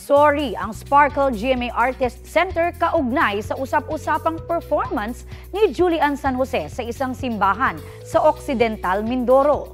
Nagsorry ang Sparkle GMA Artist Center kaugnay sa usap-usapang performance ni Julian San Jose sa isang simbahan sa Occidental Mindoro.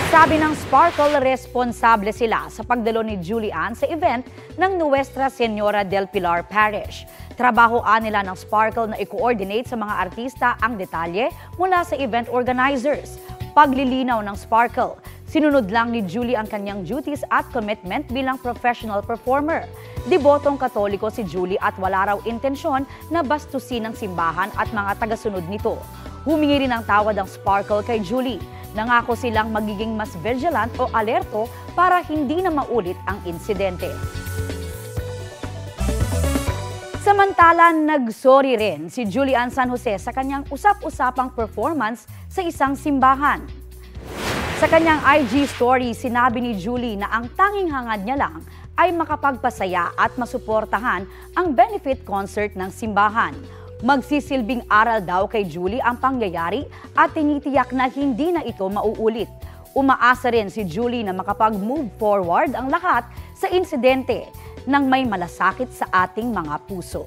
Sabi ng Sparkle, responsable sila sa pagdalo ni Julian sa event ng Nuestra Señora del Pilar Parish. Trabahoan nila ng Sparkle na i-coordinate sa mga artista ang detalye mula sa event organizers. Paglilinaw ng Sparkle, sinunod lang ni Julie ang kanyang duties at commitment bilang professional performer. Debotong Katoliko si Julie at wala raw intensyon na bastusin ang simbahan at mga tagasunod nito. Humingi rin ng tawad ang Sparkle kay Julie. Nangako silang magiging mas vigilant o alerto para hindi na maulit ang insidente. Samantala, nagsorry rin si Julian San Jose sa kanyang usap-usapang performance sa isang simbahan. Sa kanyang IG story, sinabi ni Julie na ang tanging hangad niya lang ay makapagpasaya at masuportahan ang benefit concert ng simbahan. Magsisilbing aral daw kay Julie ang pangyayari at tinitiyak na hindi na ito mauulit. Umaasa rin si Julie na makapag-move forward ang lahat sa insidente nang may malasakit sa ating mga puso.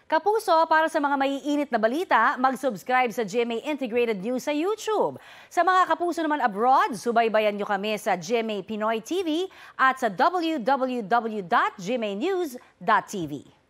Kapuso, para sa mga maiinit na balita, mag-subscribe sa GMA Integrated News sa YouTube. Sa mga kapuso naman abroad, subaybayan nyo kami sa GMA Pinoy TV at sa www.gmanews.tv.